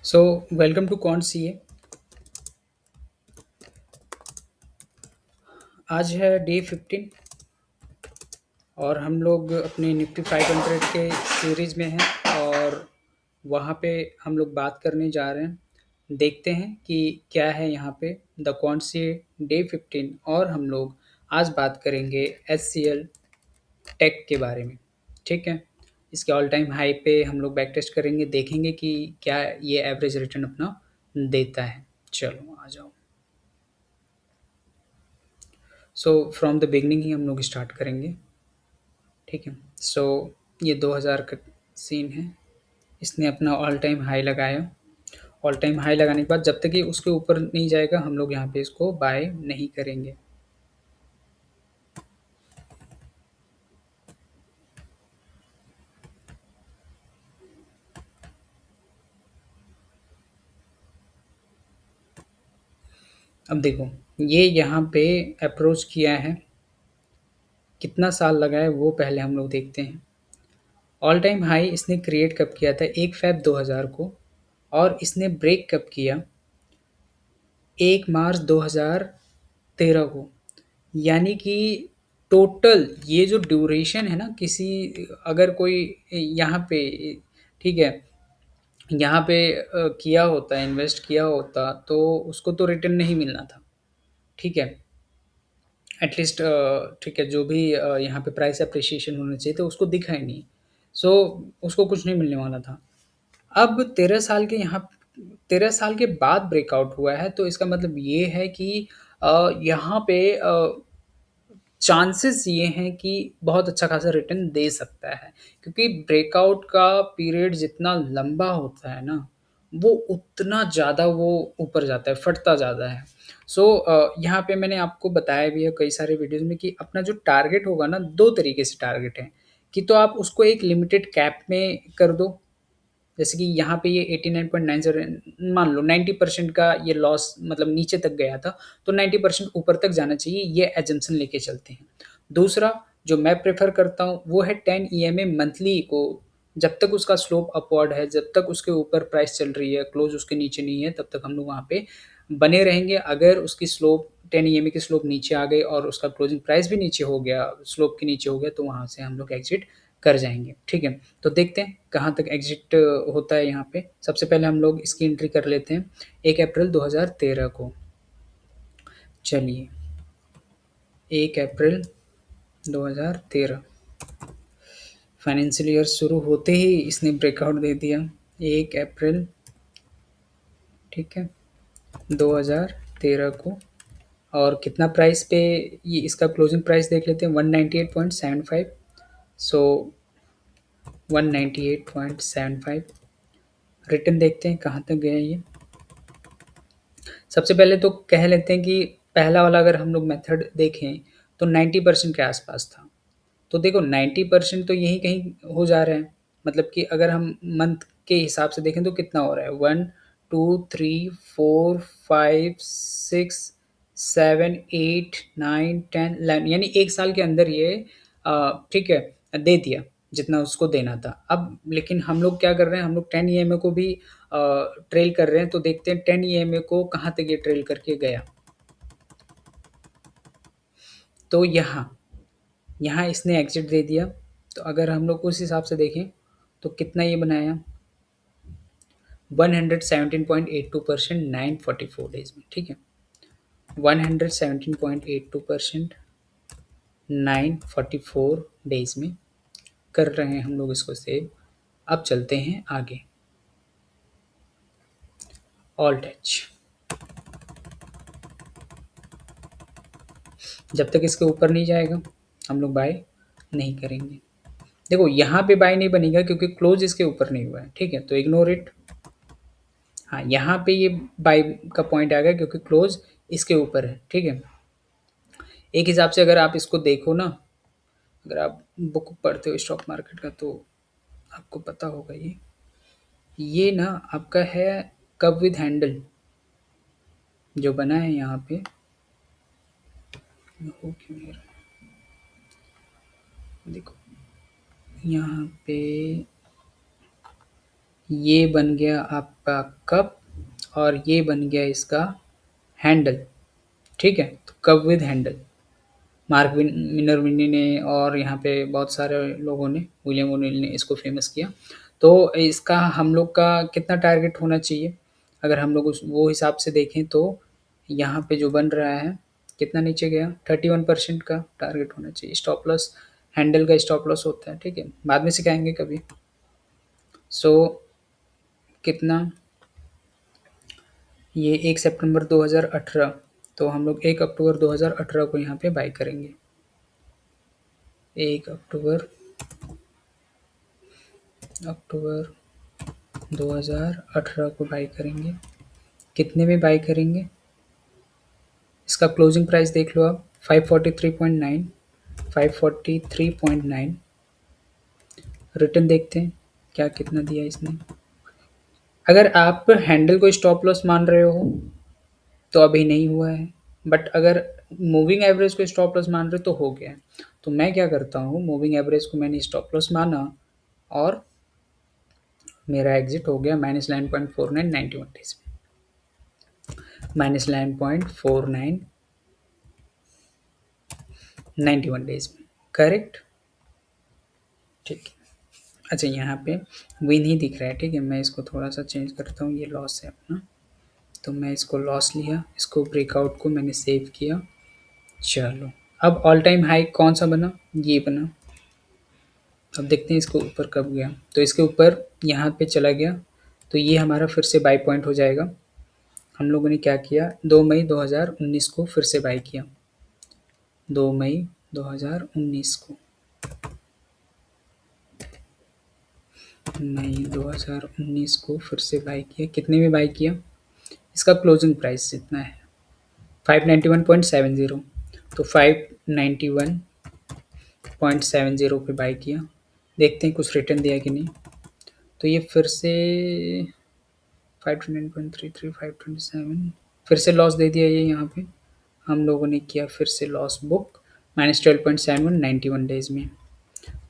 So welcome to कॉन्ट सी ए। आज है डे 15 और हम लोग अपने निफ्टी 500 के सीरीज में हैं और वहाँ पे हम लोग बात करने जा रहे हैं। देखते हैं कि क्या है यहाँ पे द कॉन्ट सी ए डे 15 और हम लोग आज बात करेंगे एच सी एल टेक के बारे में। ठीक है, इसके ऑल टाइम हाई पे हम लोग बैक टेस्ट करेंगे, देखेंगे कि क्या ये एवरेज रिटर्न अपना देता है। चलो आ जाओ। सो फ्रॉम द बिगनिंग ही हम लोग स्टार्ट करेंगे। ठीक है। सो ये 2000 का सीन है। इसने अपना ऑल टाइम हाई लगाया। ऑल टाइम हाई लगाने के बाद जब तक ये उसके ऊपर नहीं जाएगा हम लोग यहाँ पे इसको बाय नहीं करेंगे। अब देखो, ये यहाँ पे अप्रोच किया है, कितना साल लगा है वो पहले हम लोग देखते हैं। ऑल टाइम हाई इसने क्रिएट कब किया था? 1 फ़रवरी 2000 को। और इसने ब्रेक कब किया? 1 मार्च 2013 को। यानी कि टोटल ये जो ड्यूरेशन है ना, किसी अगर कोई यहाँ पे, ठीक है, यहाँ पे किया होता, इन्वेस्ट किया होता तो उसको तो रिटर्न नहीं मिलना था। ठीक है, एटलीस्ट ठीक है, जो भी यहाँ पे प्राइस अप्रिसिएशन होना चाहिए तो उसको दिखा ही नहीं। सो उसको कुछ नहीं मिलने वाला था। अब 13 साल के यहाँ 13 साल के बाद ब्रेकआउट हुआ है, तो इसका मतलब ये है कि यहाँ पे चांसेस ये हैं कि बहुत अच्छा खासा रिटर्न दे सकता है, क्योंकि ब्रेकआउट का पीरियड जितना लंबा होता है ना, वो उतना ज़्यादा वो ऊपर जाता है, फटता ज़्यादा है। सो यहाँ पे मैंने आपको बताया भी है कई सारे वीडियोज़ में कि अपना जो टारगेट होगा ना, 2 तरीके से टारगेट है, कि तो आप उसको एक लिमिटेड कैप में कर दो। जैसे कि यहाँ पे ये 89.97 मान लो 90% का ये लॉस मतलब नीचे तक गया था, तो 90% ऊपर तक जाना चाहिए, ये एजम्पशन लेके चलते हैं। दूसरा जो मैं प्रेफ़र करता हूँ वो है 10 ईएमए मंथली को, जब तक उसका स्लोप अपवर्ड है, जब तक उसके ऊपर प्राइस चल रही है, क्लोज़ उसके नीचे नहीं है, तब तक हम लोग वहाँ पे बने रहेंगे। अगर उसकी स्लोप 10 ईएमए की स्लोप नीचे आ गई और उसका क्लोजिंग प्राइस भी नीचे हो गया, स्लोप के नीचे हो गया, तो वहाँ से हम लोग एग्ज़िट कर जाएँगे। ठीक है? तो देखते हैं कहाँ तक एग्ज़िट होता है यहाँ पे। सबसे पहले हम लोग इसकी एंट्री कर लेते हैं 1 अप्रैल 2013 को। चलिए, 1 अप्रैल 2013 फाइनेंशियल ईयर शुरू होते ही इसने ब्रेकआउट दे दिया। 1 अप्रैल, ठीक है, 2013 को। और कितना प्राइस पे ये इसका क्लोजिंग प्राइस देख लेते हैं, 198.75। सो 198.75 रिटर्न देखते हैं कहाँ तक गया ये। सबसे पहले तो कह लेते हैं कि पहला वाला अगर हम लोग मेथड देखें तो 90% के आसपास था। तो देखो 90% तो यहीं कहीं हो जा रहे हैं। मतलब कि अगर हम मंथ के हिसाब से देखें तो कितना हो रहा है, 1 2 3 4 5 6 7 8 9 10 11, यानी 1 साल के अंदर ये ठीक है, दे दिया जितना उसको देना था। अब लेकिन हम लोग क्या कर रहे हैं, हम लोग 10 ईएमए को भी ट्रेल कर रहे हैं, तो देखते हैं 10 ईएमए को कहाँ तक ये ट्रेल करके गया। तो यहाँ यहाँ इसने एग्जिट दे दिया। तो अगर हम लोग उस हिसाब से देखें तो कितना ये बनाया, 117.82% 944 डेज में। ठीक है, 117.82% 944 डेज में कर रहे हैं हम लोग इसको सेव। अब चलते हैं आगे। ऑल टच, जब तक इसके ऊपर नहीं जाएगा हम लोग बाय नहीं करेंगे। देखो यहाँ पे बाय नहीं बनेगा क्योंकि क्लोज इसके ऊपर नहीं हुआ है। ठीक है, तो इग्नोर इट। हाँ, यहाँ पे ये बाय का पॉइंट आ गया क्योंकि क्लोज इसके ऊपर है। ठीक है, एक हिसाब से अगर आप इसको देखो ना, अगर आप बुक पढ़ते हो स्टॉक मार्केट का तो आपको पता होगा ये ना आपका है कप विद हैंडल जो बना है यहाँ पे। हो क्यों नहीं रहा, देखो यहाँ पे ये बन गया आपका कप और ये बन गया इसका हैंडल, ठीक है? तो cup with handle. Mark Minervini ने और यहाँ पे बहुत सारे लोगों ने, विलियम ओनिल ने इसको फेमस किया। तो इसका हम लोग का कितना टारगेट होना चाहिए? अगर हम लोग उस वो हिसाब से देखें तो यहाँ पे जो बन रहा है, कितना नीचे गया? 31% का टारगेट होना चाहिए। स्टॉप लॉस, हैंडल का स्टॉप लॉस होता है, ठीक है? बाद में सिखाएँगे कभी। सो कितना? ये 1 सितंबर 2018, तो हम लोग 1 अक्टूबर 2018 को यहाँ पे बाय करेंगे। 1 अक्टूबर अक्टूबर 2018 को बाय करेंगे। कितने में बाय करेंगे? इसका क्लोजिंग प्राइस देख लो आप, 543.9, 543.9। रिटर्न देखते हैं क्या कितना दिया इसने। अगर आप हैंडल को स्टॉप लॉस मान रहे हो तो अभी नहीं हुआ है, बट अगर मूविंग एवरेज को स्टॉप लॉस मान रहे हो तो हो गया है। तो मैं क्या करता हूँ, मूविंग एवरेज को मैंने स्टॉप लॉस माना और मेरा एग्जिट हो गया -9.49 91 डेज में, -9.49 91 डेज में, करेक्ट? ठीक है। अच्छा, यहाँ पे विन ही दिख रहा है, ठीक है? मैं इसको थोड़ा सा चेंज करता हूँ, ये लॉस है अपना, तो मैं इसको लॉस लिया, इसको ब्रेकआउट को मैंने सेव किया। चलो, अब ऑल टाइम हाई कौन सा बना? ये बना। अब देखते हैं इसको ऊपर कब गया। तो इसके ऊपर यहाँ पे चला गया, तो ये हमारा फिर से बाई पॉइंट हो जाएगा। हम लोगों ने क्या किया, 2 मई 2019 को फिर से बाई किया। 2 मई 2019 को, मई 2019 को फिर से बाई किया। कितने में बाई किया? इसका क्लोजिंग प्राइस इतना है, 591.70, तो 591.70 पे बाई किया। देखते हैं कुछ रिटर्न दिया कि नहीं। तो ये फिर से 529.33, 527, फिर से लॉस दे दिया ये यहाँ पे। हम लोगों ने किया फिर से लॉस बुक, -12.71 91 डेज में,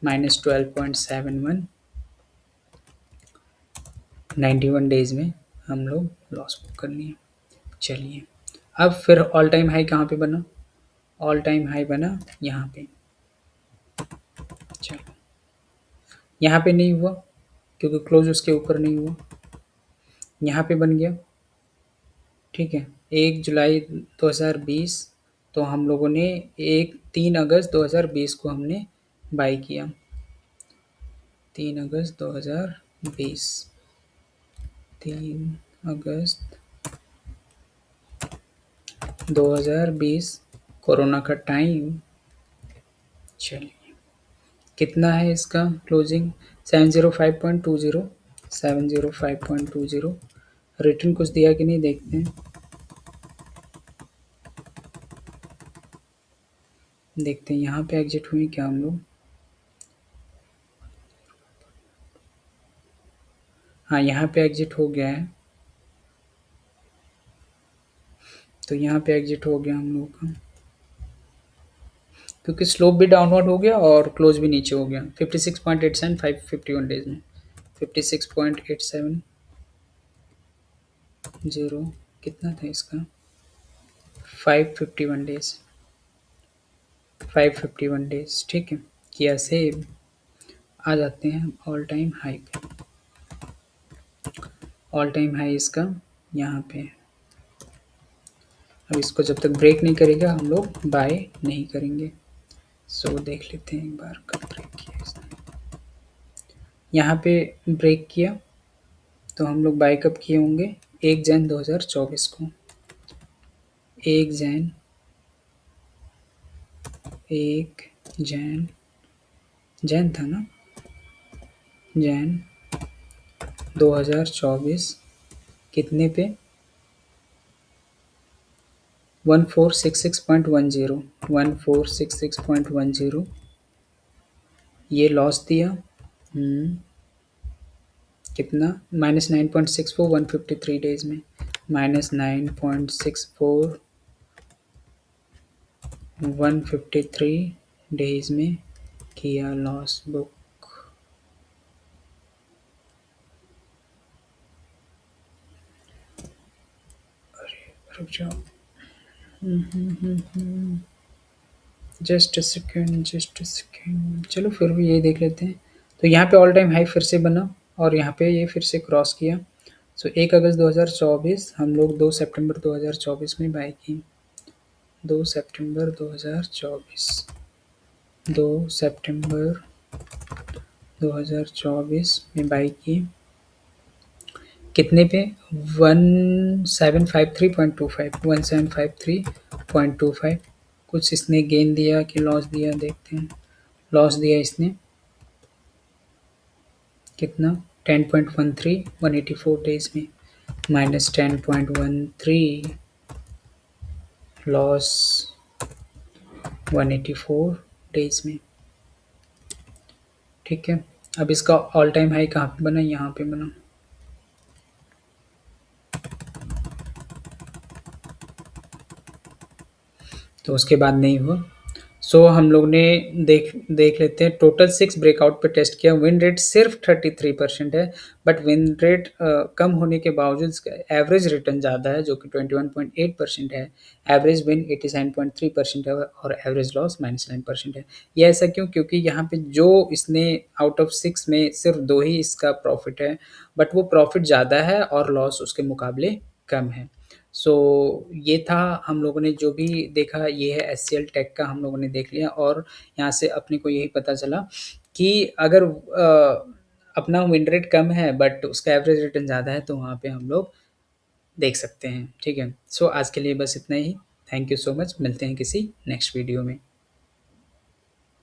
-12.71 91 डेज में हम लोग लॉस बुक कर लिए। चलिए, अब फिर ऑल टाइम हाई कहाँ पे बना? ऑल टाइम हाई बना यहाँ पे। चलो, यहाँ पे नहीं हुआ क्योंकि क्लोज उसके ऊपर नहीं हुआ। यहाँ पे बन गया, ठीक है? 1 जुलाई 2020, तो हम लोगों ने 3 अगस्त 2020 को हमने बाई किया। 3 अगस्त 2020, 3 अगस्त 2020, कोरोना का टाइम। चलिए, कितना है इसका क्लोजिंग? 705.20, 705.20। रिटर्न कुछ दिया कि नहीं देखते हैं। देखते हैं यहाँ पे एग्जिट हुए क्या हम लोग। हाँ, यहाँ पे एग्जिट हो गया है, तो यहाँ पे एग्जिट हो गया हम लोग का, क्योंकि स्लोप भी डाउनवर्ड हो गया और क्लोज भी नीचे हो गया। 56.87 551 डेज में, 56.87 0 कितना था इसका? 551 डेज, 551 डेज, ठीक है? किया सेव। आ जाते हैं ऑल टाइम हाई पे। ऑल टाइम हाई इसका यहाँ पे। अब इसको जब तक ब्रेक नहीं करेगा हम लोग बाय नहीं करेंगे। सो देख लेते हैं एक बार कब ब्रेक किया इसने। यहाँ पे ब्रेक किया तो हम लोग बाय कब किए होंगे? 1 जन 2024 को। 1 जैन 1 जैन जैन था ना? जैन 2024 कितने पे? 1466.10, 1466.10। ये लॉस दिया। कितना? -9.64 153 डेज में, -9.64 153 डेज में किया लॉस बुक। रुक जाओ। जस्ट अ सेकंड, चलो फिर भी यही देख लेते हैं। तो यहाँ पे ऑल टाइम हाई फिर से बना और यहाँ पे ये फिर से क्रॉस किया। सो 1 अगस्त 2024 हम लोग 2 सितंबर 2024 में बाय की। 2 सितंबर 2024, 2 सितंबर 2024 में बाय की। कितने पे? 1753.25, 1753.25। कुछ इसने गेन दिया कि लॉस दिया, देखते हैं। लॉस दिया इसने कितना? 10.13, 184 डेज में, माइनस 10.13 लॉस 184 डेज में। ठीक है, अब इसका ऑल टाइम हाई कहाँ पे बना? यहाँ पे बना। तो उसके बाद नहीं हुआ। सो हम लोग ने देख देख लेते हैं। टोटल 6 ब्रेकआउट पे टेस्ट किया। विन रेट सिर्फ 33% है, बट विन रेट कम होने के बावजूद इसका एवरेज रिटर्न ज़्यादा है, जो कि 21.8% है। एवरेज विन 87.3% है और एवरेज लॉस -9% है। ये ऐसा क्यों? क्योंकि यहाँ पे जो इसने आउट ऑफ 6 में सिर्फ 2 ही इसका प्रॉफिट है, बट वो प्रॉफिट ज़्यादा है और लॉस उसके मुकाबले कम है। सो ये था, हम लोगों ने जो भी देखा ये है एचसीएल टेक का, हम लोगों ने देख लिया। और यहाँ से अपने को यही पता चला कि अगर अपना विन रेट कम है बट उसका एवरेज रिटर्न ज़्यादा है, तो वहाँ पे हम लोग देख सकते हैं। ठीक है, सो आज के लिए बस इतना ही। थैंक यू सो मच, मिलते हैं किसी नेक्स्ट वीडियो में।